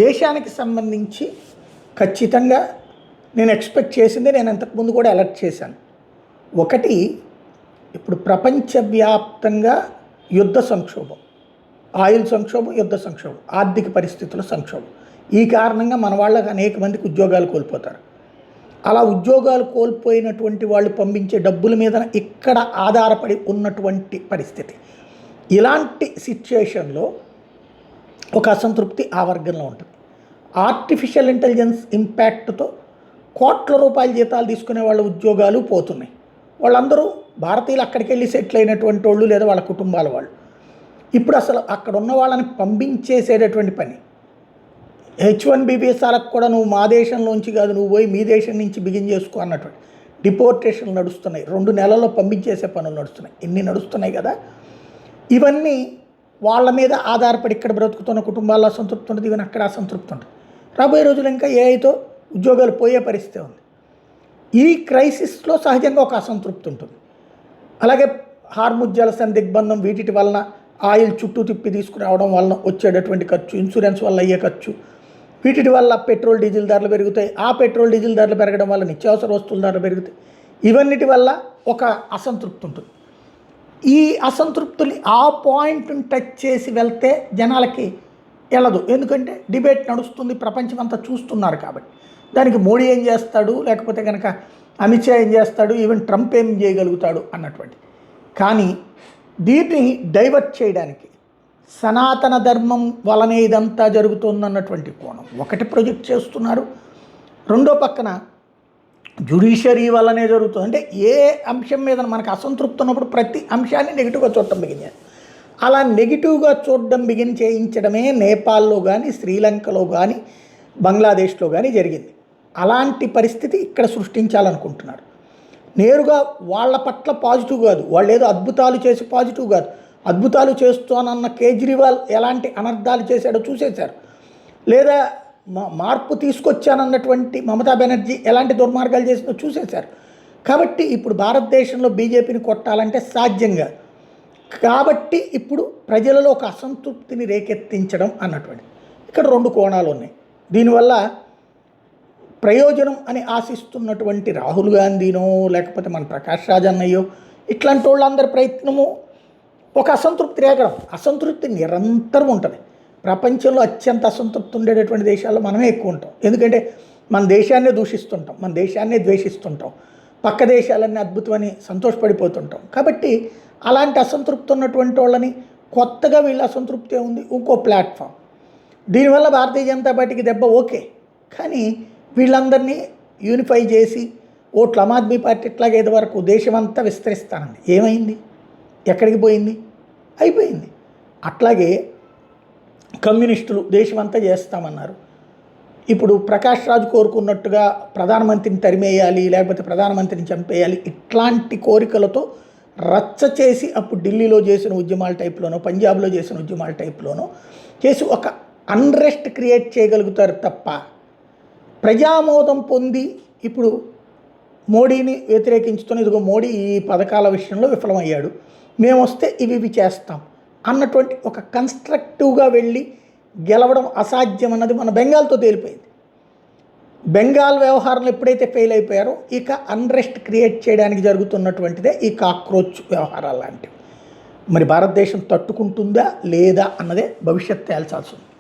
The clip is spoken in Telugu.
దేశానికి సంబంధించి ఖచ్చితంగా నేను ఎక్స్పెక్ట్ చేసింది నేను అంతకుముందు కూడా అలర్ట్ చేశాను. ఒకటి, ఇప్పుడు ప్రపంచవ్యాప్తంగా యుద్ధ సంక్షోభం, ఆయిల్ సంక్షోభం, యుద్ధ సంక్షోభం, ఆర్థిక పరిస్థితుల సంక్షోభం. ఈ కారణంగా మన వాళ్ళకి అనేక మందికి ఉద్యోగాలు కోల్పోతారు. అలా ఉద్యోగాలు కోల్పోయినటువంటి వాళ్ళు పంపించే డబ్బుల మీద ఇక్కడ ఆధారపడి ఉన్నటువంటి పరిస్థితి. ఇలాంటి సిచ్యుయేషన్లో ఒక అసంతృప్తి ఆ వర్గంలో ఉంటుంది. ఆర్టిఫిషియల్ ఇంటెలిజెన్స్ ఇంపాక్ట్తో కోట్ల రూపాయల జీతాలు తీసుకునే వాళ్ళ ఉద్యోగాలు పోతున్నాయి. వాళ్ళందరూ భారతీయులు అక్కడికి వెళ్ళి సెటిల్ అయినటువంటి వాళ్ళు లేదా వాళ్ళ కుటుంబాల వాళ్ళు. ఇప్పుడు అసలు అక్కడ ఉన్న వాళ్ళని పంపించేసేటటువంటి పని. H1B వీసాలకు కూడా నువ్వు మా దేశంలోంచి కాదు, నువ్వు పోయి మీ దేశం నుంచి బిగిన్ చేసుకో అన్నటువంటి డిపోర్టేషన్లు నడుస్తున్నాయి. 2 నెలల్లో పంపించేసే పనులు నడుస్తున్నాయి. ఇన్ని నడుస్తున్నాయి కదా. ఇవన్నీ వాళ్ళ మీద ఆధారపడి ఇక్కడ బ్రతుకుతున్న కుటుంబాల్లో అసంతృప్తి ఉంటుంది, ఈవెన్ అక్కడ అసంతృప్తి ఉంటుంది. రాబోయే రోజులు ఇంకా ఏఐతో ఉద్యోగాలు పోయే పరిస్థితి ఉంది. ఈ క్రైసిస్లో సహజంగా ఒక అసంతృప్తి ఉంటుంది. అలాగే హార్ముజ్ జలసంధి దిగ్బంధం, వీటి వలన ఆయిల్ చుట్టూ తిప్పి తీసుకురావడం వలన వచ్చేటటువంటి ఖర్చు, ఇన్సూరెన్స్ వల్ల అయ్యే ఖర్చు, వీటి వల్ల పెట్రోల్ డీజిల్ ధరలు పెరుగుతాయి. ఆ పెట్రోల్ డీజిల్ ధరలు పెరగడం వల్ల నిత్యావసర వస్తువుల ధరలు పెరుగుతాయి. ఇవన్నిటి వల్ల ఒక అసంతృప్తి ఉంటుంది. ఈ అసంతృప్తులు ఆ పాయింట్ని టచ్ చేసి వెళ్తే జనాలకి వెళ్ళదు. ఎందుకంటే డిబేట్ నడుస్తుంది, ప్రపంచం అంతా చూస్తున్నారు కాబట్టి. దానికి మోడీ ఏం చేస్తాడు, లేకపోతే కనుక అమిత్ షా ఏం చేస్తాడు, ఈవెన్ ట్రంప్ ఏం చేయగలుగుతాడు అన్నటువంటి. కానీ దీన్ని డైవర్ట్ చేయడానికి సనాతన ధర్మం వలనే ఇదంతా జరుగుతుందన్నటువంటి కోణం ఒకటి ప్రొజెక్ట్ చేస్తున్నారు. రెండో పక్కన జ్యుడిషియరీ వల్లనే జరుగుతుంది. అంటే ఏ అంశం మీద మనకు అసంతృప్తి ఉన్నప్పుడు ప్రతి అంశాన్ని నెగిటివ్గా చూడటం బిగిన్ చేయాలి. అలా నెగిటివ్గా చూడడం బిగిన్ చేయించడమే నేపాల్లో కానీ, శ్రీలంకలో కానీ, బంగ్లాదేశ్లో కానీ జరిగింది. అలాంటి పరిస్థితి ఇక్కడ సృష్టించాలనుకుంటున్నారు. నేరుగా వాళ్ళ పట్ల పాజిటివ్ కాదు, వాళ్ళు ఏదో అద్భుతాలు చేసి పాజిటివ్ కాదు, అద్భుతాలు చేస్తానన్న కేజ్రీవాల్ ఎలాంటి అనర్థాలు చేశాడో చూసేశారు. లేదా మార్పు తీసుకొచ్చానన్నటువంటి మమతా బెనర్జీ ఎలాంటి దుర్మార్గాలు చేసిందో చూసేశారు. కాబట్టి ఇప్పుడు భారతదేశంలో బీజేపీని కొట్టాలంటే సాధ్యం కాదు. కాబట్టి ఇప్పుడు ప్రజలలో ఒక అసంతృప్తిని రేకెత్తించడం అన్నటువంటి ఇక్కడ 2 కోణాలు ఉన్నాయి. దీనివల్ల ప్రయోజనం అని ఆశిస్తున్నటువంటి రాహుల్ గాంధీనో లేకపోతే మన ప్రకాష్ రాజ్ అన్నయ్యో ఇట్లాంటి వాళ్ళందరి ప్రయత్నము ఒక అసంతృప్తి రేగడం. అసంతృప్తి నిరంతరం ఉంటుంది. ప్రపంచంలో అత్యంత అసంతృప్తి ఉండేటటువంటి దేశాల్లో మనమే ఎక్కువ ఉంటాం. ఎందుకంటే మన దేశాన్నే దూషిస్తుంటాం, మన దేశాన్నే ద్వేషిస్తుంటాం, పక్క దేశాలన్నీ అద్భుతమని సంతోషపడిపోతుంటాం. కాబట్టి అలాంటి అసంతృప్తి ఉన్నటువంటి వాళ్ళని కొత్తగా వీళ్ళ అసంతృప్తి ఉంది ఇంకో ప్లాట్ఫామ్. దీనివల్ల భారతీయ జనతా పార్టీకి దెబ్బ ఓకే. కానీ వీళ్ళందరినీ యూనిఫై చేసి ఓట్లు ఆమ్ ఆద్మీ పార్టీ ఇట్లాగే వరకు దేశమంతా విస్తరిస్తానండి. ఏమైంది? ఎక్కడికి పోయింది? అయిపోయింది. అట్లాగే కమ్యూనిస్టులు దేశమంతా చేస్తామన్నారు. ఇప్పుడు ప్రకాష్ రాజ్ కోరుకున్నట్టుగా ప్రధానమంత్రిని తరిమేయాలి, లేకపోతే ప్రధానమంత్రిని చంపేయాలి, ఇట్లాంటి కోరికలతో రచ్చ చేసి అప్పుడు ఢిల్లీలో చేసిన ఉద్యమాల టైప్లోనో, పంజాబ్లో చేసిన ఉద్యమాల టైప్లోనో చేసి ఒక అన్రెస్ట్ క్రియేట్ చేయగలుగుతారు తప్ప ప్రజామోదం పొంది ఇప్పుడు మోడీని వ్యతిరేకించుతున్న ఇదిగో మోడీ ఈ పథకాల విషయంలో విఫలమయ్యాడు, మేము వస్తే ఇవి చేస్తాం అన్నటువంటి ఒక కన్స్ట్రక్టివ్గా వెళ్ళి గెలవడం అసాధ్యం అన్నది మన బెంగాల్తో తేలిపోయింది. బెంగాల్ వ్యవహారంలో ఎప్పుడైతే ఫెయిల్ అయిపోయారో ఇక అన్రెస్ట్ క్రియేట్ చేయడానికి జరుగుతున్నటువంటిదే ఈ కాక్రోచ్ వ్యవహారాలు లాంటివి. మరి భారతదేశం తట్టుకుంటుందా లేదా అన్నదే భవిష్యత్తు తేల్చాల్సి ఉంది.